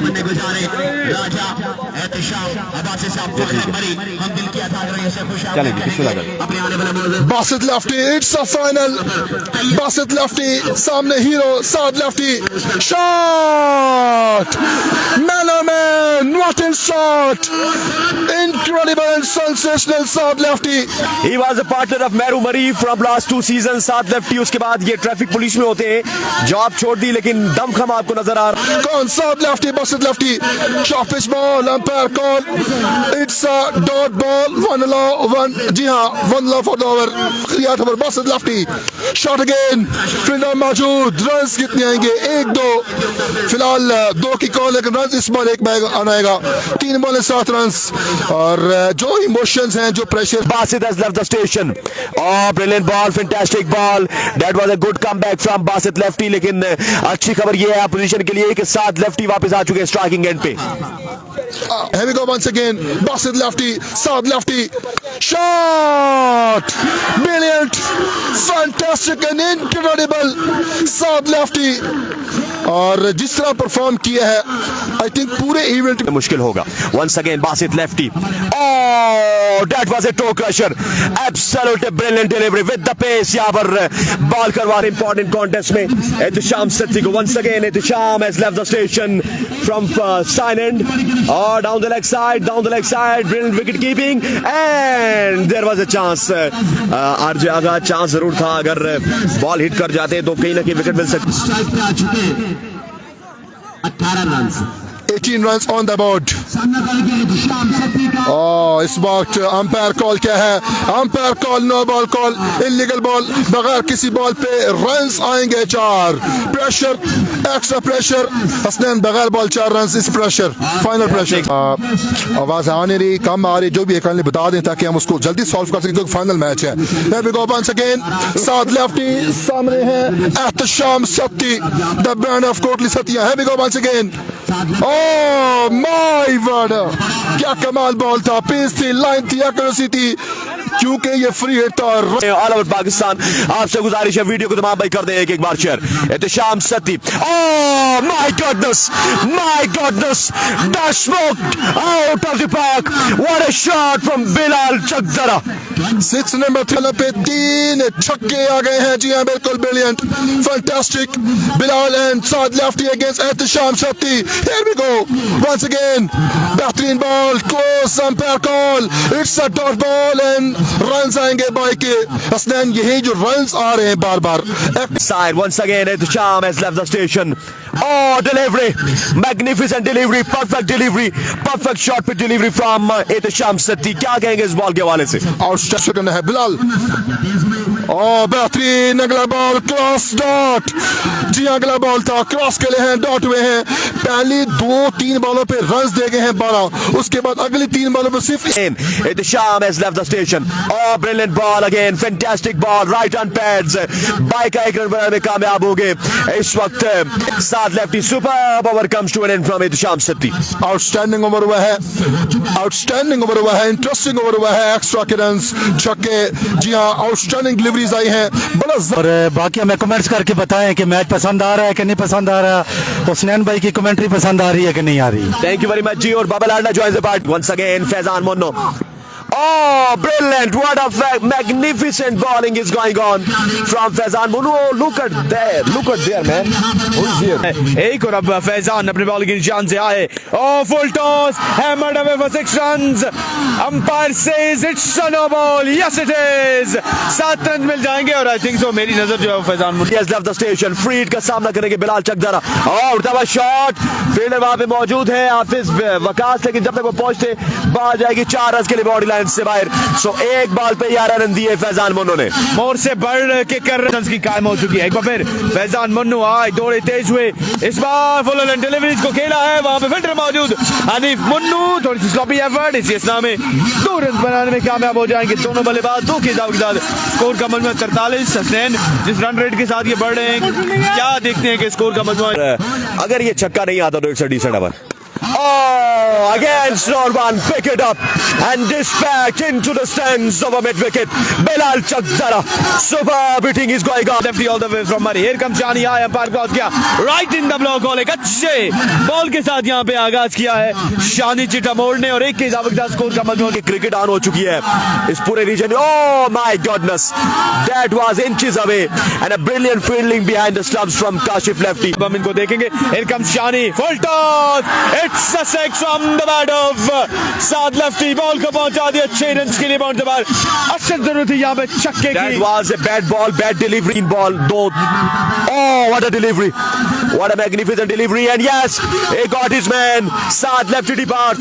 तमन्ने गुजारे राजा एहतशाम अब्बासी साहब को मरी हम दिल की अता करें से खुश अपने आने वाले मौजूद Basit lefty, it's a final. Basit lefty, सामने hero Saad lefty, shot, man oh man, what in shot, incredible and sensational Saad lefty. He was a partner of Murree from last 2 seasons। Saad lefty उसके बाद ये ट्रैफिक पुलिस में होते हैं, job छोड़ दी लेकिन दमखम आपको नजर आ रहा। कौन? Saad lefty, Basit lefty, short pitch ball, umpire call, it's a dot ball, 1 जी हाँ 1 फॉर द ओवर। खियात over Basit lefty, shot again, fielder मौजूद, रन्स कितने आएंगे? 1-2 फिलहाल 2 की कॉल, लेकिन रन इस बॉल 1 आना आएगा। 3 बॉल 7 रन और जो इमोशंस हैं, जो pressure. Basit has left the station। Oh, brilliant ball, fantastic ball। That was a good comeback from Basit lefty। लेकिन अच्छी खबर ये है पोजीशन के लिए कि सात लेफ्टी वापस आ चुके हैं स्ट्राइकिंग एंड पे। Here we go once again, Basit lefty, Saad lefty, shot, brilliant, fantastic and incredible, Saad lefty। और जिस तरह परफॉर्म किया है आई थिंक पूरे इवेंट में मुश्किल होगा। Once again Basit lefty, oh that was a toe crusher, absolute brilliant delivery with the pace। यहाँ पर बॉल करवा रहे इंपॉर्टेंट कॉन्टेस्ट में एहतशाम सत्ती को। Once again Ehtesham has left the station from Sain end, or down the leg side, brilliant wicket keeping and there was a chance। आरजे आगा chance जरूर था, अगर बॉल हिट कर जाते तो कहीं ना कहीं विकेट मिल सकती। 18 run, 18 runs on the board। इस वक्त अंपायर कॉल क्या है? Umpire call no ball call, illegal ball, बगैर किसी बॉल पे रन्स आएंगे 4। प्रेशर, एक्स्ट्रा प्रेशर, हसनैन बगैर बॉल 4 रन, इस प्रेशर, फाइनल प्रेशर। आवाज आ नहीं रही, कम आ रही, जो भी है काइंडली बता दें ताकि हम उसको जल्दी सॉल्व कर सकें क्योंकि फाइनल मैच है। Here we go once again, Saad lefty, सामने है Ehtesham Satti, the brand of Kotli सतिया। Here we go once again, oh my word, क्या कमाल बॉल था, पेस थी, लाइन थी, एक्यूरेसी थी, क्योंकि ये फ्री हिट था। ऑल ओवर पाकिस्तान आपसे गुजारिश है वीडियो को तमाम भाई कर दें एक बार share. Ehtesham Satti, oh my goodness, the smoke out of the park, what a shot from Bilal Chakdara. 6 number 3 पे 3 छक्के आ गए हैं। जी हाँ बिल्कुल brilliant, fantastic. Bilal and Saad lefty against Ehtesham Satti. Here we go once again, बेहतरीन ball, close, umpire call, it's a dot ball and runs आएंगे by के। हसनैन यही जो रन्स आ रहे हैं बार बार। Side once again Ehtesham has left the station। Oh delivery, magnificent delivery, perfect shot पे delivery from Ehtesham Satti. क्या कहेंगे इस बॉल के हवाले से? आउटस्टैंडिंग करना है बिलाल। बेहतरीन अगला बॉल, क्रॉस डॉट। जी अगला बॉल था, क्रॉस के लिए हैं, डॉट हुए हैं। पहली 2-3 बॉलों पे रन्स दे गए हैं 12, उसके बाद अगली 3 बॉलों पे सिर्फ। Ehtesham has left the station। Brilliant ball again, fantastic ball, right on pads। By का 1 रन बनाने में कामयाब हो गए। इस वक्त सात lefty, superb over comes to an end from Ehtesham Satti. Outstanding over हुआ है, इंटरेस्टिंग ओवर हुआ है, एक्स्ट्रा के रन्स, छक्के। जी हाँ आउटस्टैंडिंग डिलीवरीज आई हैं बड़ा। और बाकी हमें कमेंट्स करके बताएं कि मैच पसंद आ रहा है कि नहीं पसंद आ रहा है, हुसैन भाई की कमेंट्री पसंद आ रही है कि नहीं आ रही। थैंक यू वेरी मच जी। और बलाल joins the party once again, Faizan Munro. Oh, brilliant! What a magnificent bowling is going on from Faizan Munno. Look at there, man. Who is here? एक और अब फैजान अपने बॉल की निशान से आए। Oh, full toss, hammered away for 6 runs. Umpire says it's a no ball. Yes, it is. 7 run मिल जाएंगे और I think so मेरी नजर जो है Faizan Munro. He has left the station. Free hit का सामना करेंगे बिलाल चकदरह। उड़ता हुआ शॉट, फील्डर वहां पे मौजूद है हाफिज वकास, लेकिन जब तक वो पहुंचते बाहर जाएगी 4 रन के लिए बॉडी लाइन से बाहर। सो एक बॉल पे 11 रन दिए फैजान मुन्नो ने। मोर से बढ़ के कर रन की कायम हो चुकी है। एक बार फिर फैजान मुन्नो आए, दौड़े तेज हुए, इस बार फुल लेंथ डिलीवरीज को खेला है, वहां पे फील्डर मौजूद हनीफ मुन्नो, थोड़ी सी स्लॉपी एफर्ट, इसी असना में 2 रन बनाने में कामयाब हो जाएंगे दोनों बल्लेबाज। 2 के हिसाब के साथ स्कोर का मजमू 43। हसनैन जिस रन रेट के साथ ये बढ़ रहे हैं, क्या देखते हैं कि स्कोर का मजमू। अगर ये छक्का नहीं आता तो it's a decent over. Oh, against Norman, pick it up and dispatch into the stands of a mid-wicket. Bilal Chakdrah, superb hitting is going on. Lefty all the way from Murree. Here comes Shani. आया umpire cross किया right in the block और एक अच्छे ball के साथ यहाँ पे आगाज किया है शानी चिटामोड़ ने और एक के इजाफे के साथ स्कोर का मजमून की क्रिकेट ऑन हो चुकी है इस पूरे रीजन में. Oh my goodness, that was inches away and a brilliant fielding behind the stumps from Kashif Lefty. अब हम इनको देखेंगे. Here comes Shani, full toss, it's a six from the bat of साथ लेफ्टी बॉल को पहुंचा दिया 6 run के लिए बाउंड द बार. अशद जरूरत थी यहाँ पे छक्के That की. was a bad ball, bad delivery ball though. Oh, what a delivery, what a magnificent delivery, and yes, he got his man. Saad lefty departs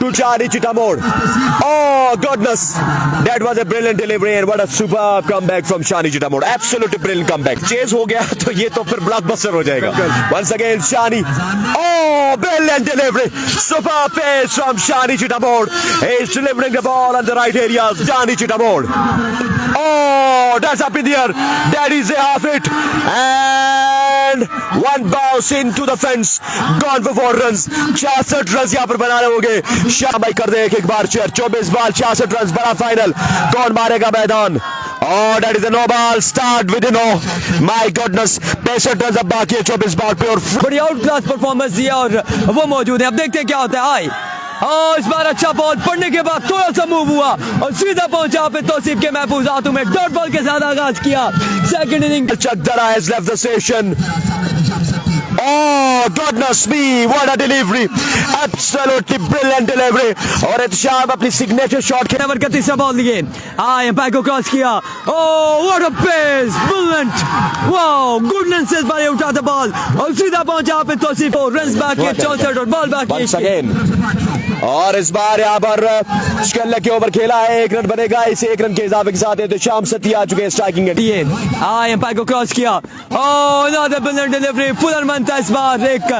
to Shani Chitamore. Oh goodness, that was a brilliant delivery and what a superb comeback from Shani Chitamore. Absolutely brilliant comeback. Chase हो गया तो ये तो फिर blockbuster हो जाएगा. Once again Shani. Oh, brilliant delivery, superb pace from Shani Chitamore. He's delivering the ball on the right areas. Shani Chitamore. Oh, that's up in the air. That is a half hit and one bounce into the fence. Gone for 4 runs. 66 runs यहाँ पर बनाने होंगे. शाह भाई कर दे एक बार chair. 24 ball 66 run बड़ा final. कौन मारेगा मैदान? Oh, that is a no ball start with a no. My goodness, 65 run अब बाकी है 24 बॉल पे और बड़ी आउट क्लास परफॉर्मेंस दिया और वो मौजूद है. अब देखते हैं क्या होता है. आई इस बार अच्छा बॉल पड़ने के बाद थोड़ा सा मूव हुआ और सीधा पहुंचा पे तौसीफ के महफूज हाथों में. डॉट बॉल के साथ आगाज किया second inning. Chakdrah has left the station. Oh goodness me, what a delivery, absolutely brilliant delivery. और एहतशाम अपनी सिग्नेचर शॉट खेल ओवर का तीसरा बॉल लिए. एम्पायर को क्रॉस किया. Oh what a pace, brilliant, wow, good लेंसेज बारे उठा था बॉल और सीधा पहुंचा पे तौसीफ. रन्स बाकी 64 और बॉल बाकी. और इस बार यहाँ पर शिकल्ला के ओवर खेला है. 1 रन बनेगा. इस 1 रन के इजाफे के साथ एहतशाम सती आ चुके हैं स्ट्राइकिंग एंड. एम्पायर को क्रॉस किया. ओह अनदर ब्रिलियंट डिलीवरी. फुलर मन था इस बार. एक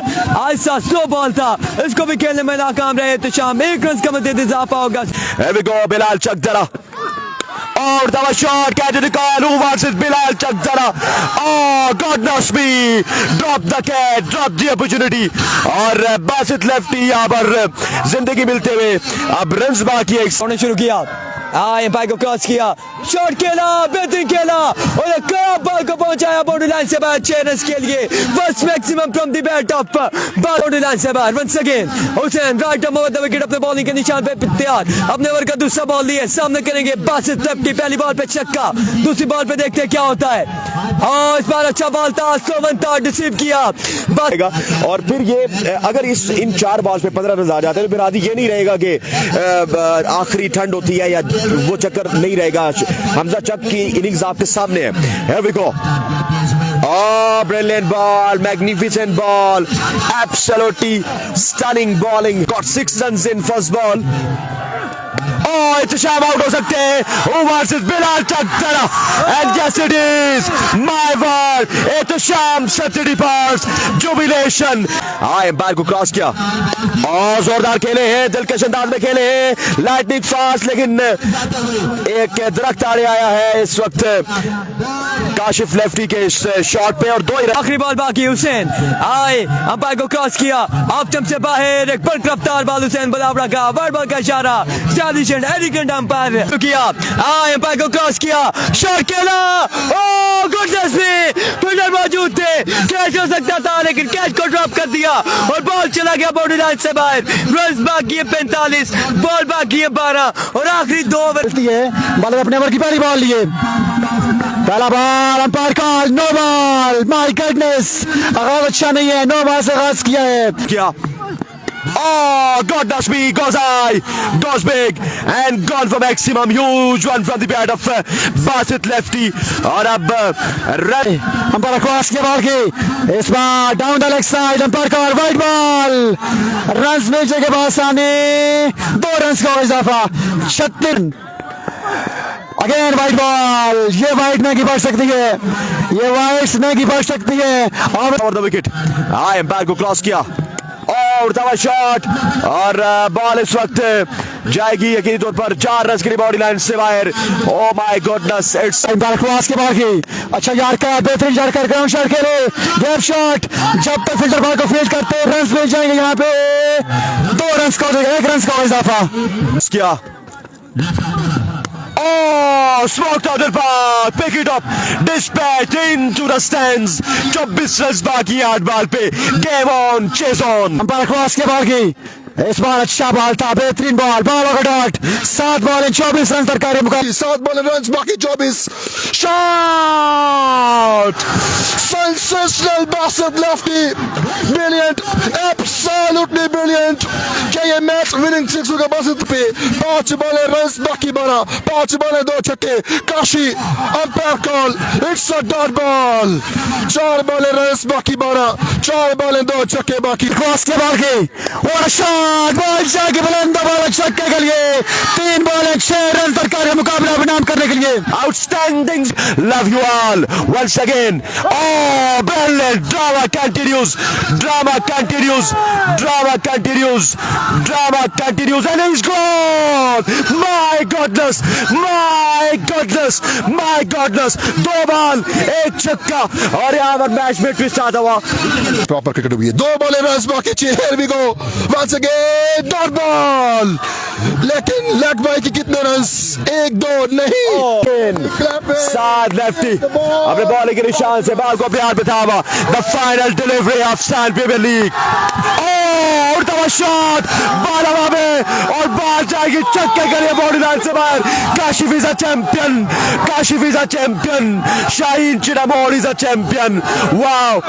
ऐसा स्लो बॉल था, इसको भी खेलने में नाकाम रहे एहतशाम. 1 रन का मजीद इजाफा होगा. Here we go, Bilal Chakdrah. Oh, that was shot. Catch the call. Who wants it? Bilal Chakdrah. Oh, goodness me. Drop the catch. Drop the opportunity. और बासित लेफ्टी यहाँ पर जिंदगी मिलते हुए अब रन्स बाकी है. शुरू किया. एम्पायर को क्रॉस किया. शॉट खेला, बेहतरीन खेला और एक खराब बॉल को पहुंचाया बाउंड्री लाइन से बाहर 6 रन के लिए. First maximum from the bat off boundary line से बाहर. Once again Hussain right over the wicket अपने बॉलिंग के निशान पे तैयार. अपने ओवर का दूसरा बॉल लिए सामने करेंगे बासित लेफ्टी. पहली बॉल पे छक्का, दूसरी बॉल पे देखते हैं क्या होता है. और इस बार अच्छा बॉल था, स्लो वन था, डिसीव किया. और फिर ये अगर इन 4 बॉल्स पे 15 रन आ जाते हैं तो फिर आदि ये नहीं रहेगा कि आखिरी ठंड होती है या वो चक्कर नहीं रहेगा. हमजा चक की इनिंग्स आपके सामने है. Here we go. Oh, brilliant ball, magnificent ball, absolutely stunning bowling. Got 6 runs in first ball. Oh, Ehtesham out हो सकते हैं. Who wants it? Bilal Chakdrah. And yes it is. My word. Ehtesham Sati departs. Jubilation. Umpire को cross किया. और जोरदार खेले हैं, दिलकश अंदाज में खेले हैं. लाइटनिंग फास्ट, लेकिन एक दरख्त आड़े आया है इस वक्त काशिफ लेफ्टी के इस शॉट पे. और 2 आखिरी बॉल बाकी. हुसैन अंपायर को क्रॉस किया. ऑफ स्टंप से बाहर एक बल्क रफ्तार बॉल. हुसैन बलावड़ा का वाइड बॉल का इशारा. स्टाइलिश एंड एलिगेंट अंपायर किया. अंपायर को क्रॉस किया. शॉट खेला. ओह गुडनेस मी, फील्डर मौजूद थे, कैच हो सकता था लेकिन कैच को ड्रॉप कर दिया और बॉल चला गया बाउंड्री लाइन से बाहर. रन बाकी है 45, बॉल बाकी है 12 और आखिरी 2 ओवर है. बॉलर अपने ओवर की पहली बॉल लिए. पहला बॉल अंपायर का नो बॉल. माय गॉडनेस, आगाज अच्छा नहीं है. नो बॉल से आगाज किया है. क्या Oh, goodness me, goes high, goes big, and gone for maximum. Huge one from the bat of Basit lefty. और अब रन अंपायर क्रॉस के बॉल की. इस बार down the leg side. Umpire का वाइड बॉल. रन्स मिलने के बाद सामने 2 रन का इजाफा. 36. Again wide ball. ये वाइड नहीं पड़ सकती है, ये वाइड नहीं पड़ सकती है. और द विकेट. एम्पायर को क्रॉस किया और उड़ता हुआ शॉट और बॉल इस वक्त जाएगी यकीनी तौर पर 4 रन के लिए बॉडी लाइन से बाहर। Oh my goodness, it's cross के बाहर की अच्छा यार का बेहतरीन यार कर ग्राउंड शॉट खेले गैप शॉट, जब तक फिल्टर बॉल को फील्ड करते रन मिल जाएंगे। यहाँ पे 2 रन का हो जाएगा, 1 रन का इजाफा किया। Oh, smoked out the park, pick it up, dispatch into the stands. 24 run बाकी 8 बॉल पे, game on, chase on. Umpire cross के बाहर की इस बार अच्छा बॉल था, बेहतरीन बॉल, बॉल का डॉट। 7 बॉल 24 रन दरकार मुकाबले, 7 बॉल रन बाकी 24। Shot sensational Basit lefty, brilliant, absolutely brilliant. क्या ये मैच विनिंग 6 होगा बासत पे? 5 बॉल रन बाकी 12, 5 बॉल 2 छक्के। Kashi umpire call, it's a dot ball. 4 ball run बाकी 12, 4 बॉल 2 छक्के बाकी। क्रॉस के बाहर की और शॉट, बॉल जाके बुलंद बॉल छक्के के लिए। 3 बॉल 6 रन दरकार मुकाबला बनाम करने के लिए। Outstanding, love you all once again. Oh, brilliant, drama continues, drama continues, drama continues, drama continues, and he's gone. My goodness, my goodness, my goodness. 2 ball 1 छक्का और यहाँ पर मैच में ट्विस्ट आता हुआ। प्रॉपर क्रिकेट हुई है। 2 बॉल रन बाकी 6। Here we go once again, dot ball. लेकिन लेग बाय की कितने रन? 1-2 नहीं। 7 लेफ्टी अपने बॉल के निशान से बॉल को अपने हाथ में था। The final delivery of sign premier league. उड़ता शॉट, बॉल हवा में और बॉल जाएगी छक्के के लिए बॉडी लाइन से बाहर। Kashi is a champion, Kashi is a champion, Shaheen चिनामोर इज अ चैंपियन। वाओ।